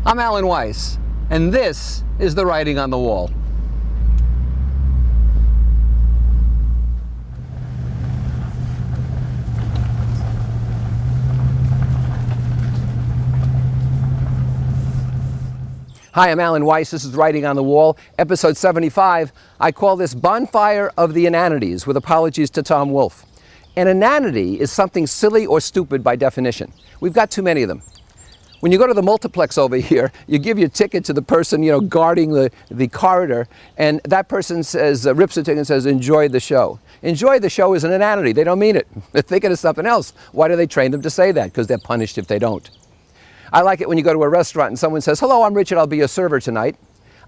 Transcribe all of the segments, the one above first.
I'm Alan Weiss, and this is The Writing on the Wall. Hi, I'm Alan Weiss. This is Writing on the Wall, episode 75. I call this Bonfire of the Inanities, with apologies to Tom Wolfe. An inanity is something silly or stupid by definition. We've got too many of them. When you go to the multiplex over here, you give your ticket to the person, guarding the corridor, and that person says, rips the ticket and says, enjoy the show. Enjoy the show is an inanity. They don't mean it. They're thinking of something else. Why do they train them to say that? Because they're punished if they don't. I like it when you go to a restaurant and someone says, hello, I'm Richard, I'll be your server tonight.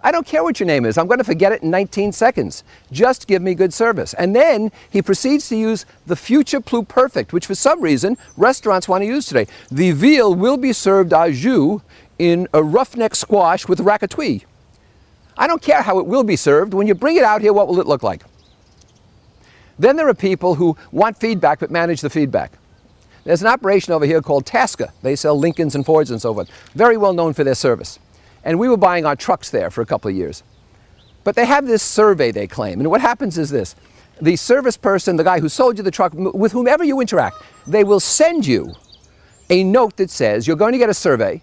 I don't care what your name is. I'm going to forget it in 19 seconds. Just give me good service. And then he proceeds to use the future pluperfect, which for some reason restaurants want to use today. The veal will be served au jus in a roughneck squash with ratatouille. I don't care how it will be served. When you bring it out here, what will it look like? Then there are people who want feedback but manage the feedback. There's an operation over here called Tasca. They sell Lincolns and Fords and so forth. Very well known for their service. And we were buying our trucks there for a couple of years. But they have this survey, they claim. And what happens is this. The service person, the guy who sold you the truck, with whomever you interact, they will send you a note that says, you're going to get a survey,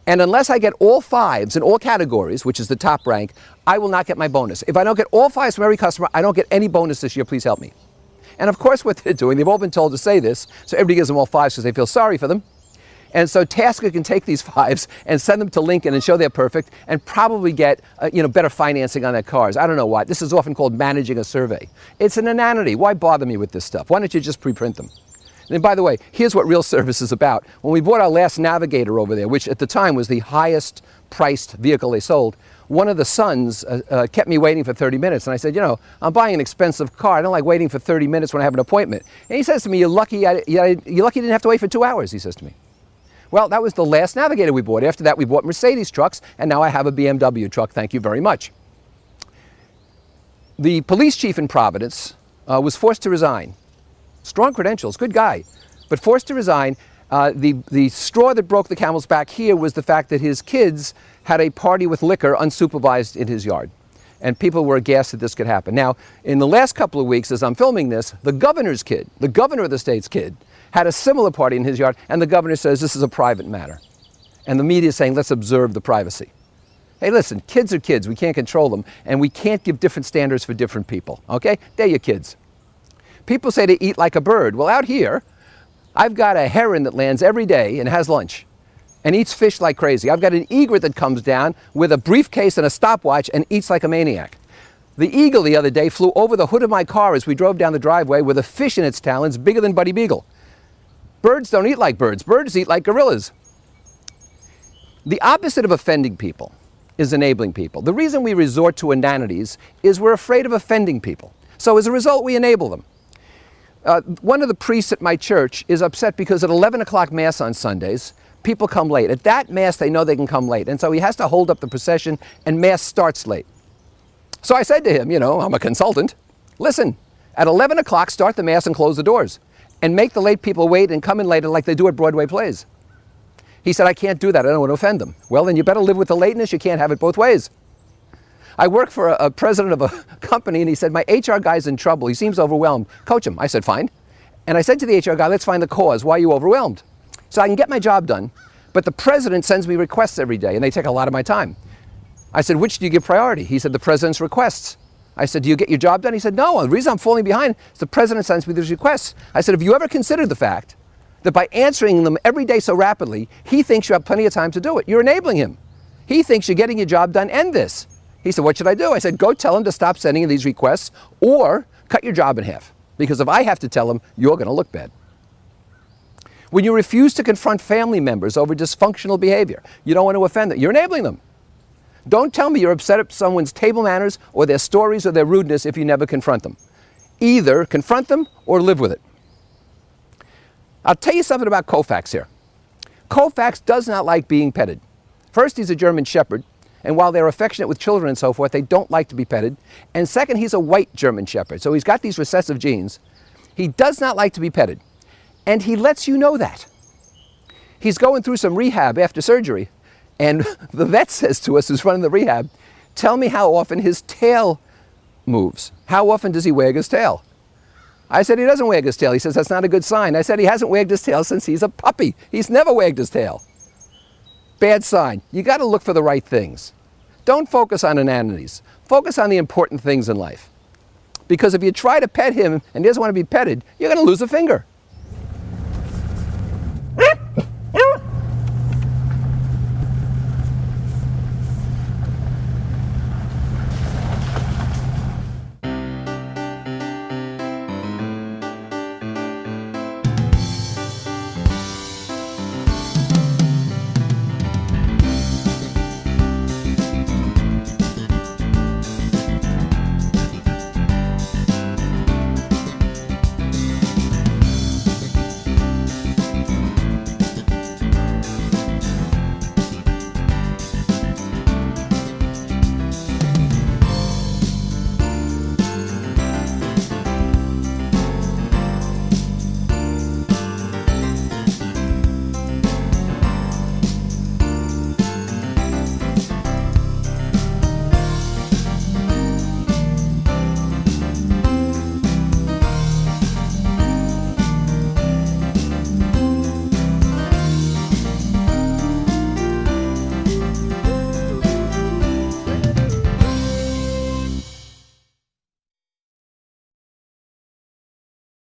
and unless I get all fives in all categories, which is the top rank, I will not get my bonus. If I don't get all fives from every customer, I don't get any bonus this year. Please help me. And of course what they're doing, they've all been told to say this, so everybody gives them all fives because they feel sorry for them. And so Tasca can take these fives and send them to Lincoln and show they're perfect and probably get better financing on their cars. I don't know why. This is often called managing a survey. It's an inanity. Why bother me with this stuff? Why don't you just preprint them? And by the way, here's what real service is about. When we bought our last Navigator over there, which at the time was the highest priced vehicle they sold, one of the sons kept me waiting for 30 minutes. And I said, I'm buying an expensive car. I don't like waiting for 30 minutes when I have an appointment. And he says to me, you're lucky you didn't have to wait for 2 hours, he says to me. Well, that was the last Navigator we bought. After that, we bought Mercedes trucks, and now I have a BMW truck. Thank you very much. The police chief in Providence was forced to resign. Strong credentials, good guy, but forced to resign. The straw that broke the camel's back here was the fact that his kids had a party with liquor unsupervised in his yard. And people were aghast that this could happen. Now, in the last couple of weeks, as I'm filming this, the governor's kid, the governor of the state's kid, had a similar party in his yard, and the governor says this is a private matter. And the media is saying, let's observe the privacy. Hey, listen, kids are kids. We can't control them, and we can't give different standards for different people, okay? They're your kids. People say to eat like a bird. Well, out here, I've got a heron that lands every day and has lunch and eats fish like crazy. I've got an egret that comes down with a briefcase and a stopwatch and eats like a maniac. The eagle the other day flew over the hood of my car as we drove down the driveway with a fish in its talons bigger than Buddy Beagle. Birds don't eat like birds. Birds eat like gorillas. The opposite of offending people is enabling people. The reason we resort to inanities is we're afraid of offending people. So as a result, we enable them. One of the priests at my church is upset because at 11 o'clock Mass on Sundays, people come late. At that Mass, they know they can come late. And so he has to hold up the procession, and Mass starts late. So I said to him, I'm a consultant. Listen, at 11 o'clock, start the Mass and close the doors. And make the late people wait and come in later like they do at Broadway plays. He said, I can't do that. I don't want to offend them. Well, then you better live with the lateness. You can't have it both ways. I work for a president of a company, and he said, my HR guy's in trouble. He seems overwhelmed. Coach him. I said, fine. And I said to the HR guy, let's find the cause. Why are you overwhelmed? So I can get my job done, but the president sends me requests every day, and they take a lot of my time. I said, which do you give priority? He said, the president's requests. I said, do you get your job done? He said, no, the reason I'm falling behind is the president sends me these requests. I said, have you ever considered the fact that by answering them every day so rapidly, he thinks you have plenty of time to do it? You're enabling him. He thinks you're getting your job done and this. He said, what should I do? I said, go tell him to stop sending these requests or cut your job in half. Because if I have to tell him, you're going to look bad. When you refuse to confront family members over dysfunctional behavior, you don't want to offend them, you're enabling them. Don't tell me you're upset at someone's table manners or their stories or their rudeness if you never confront them. Either confront them or live with it. I'll tell you something about Koufax here. Koufax does not like being petted. First, he's a German Shepherd, and while they're affectionate with children and so forth, they don't like to be petted. And second, he's a white German Shepherd, so he's got these recessive genes. He does not like to be petted, and he lets you know that. He's going through some rehab after surgery, And the vet says to us, who's running the rehab, tell me how often his tail moves. How often does he wag his tail? I said, he doesn't wag his tail. He says, that's not a good sign. I said, he hasn't wagged his tail since he's a puppy. He's never wagged his tail. Bad sign. You got to look for the right things. Don't focus on inanities. Focus on the important things in life. Because if you try to pet him and he doesn't want to be petted, you're going to lose a finger.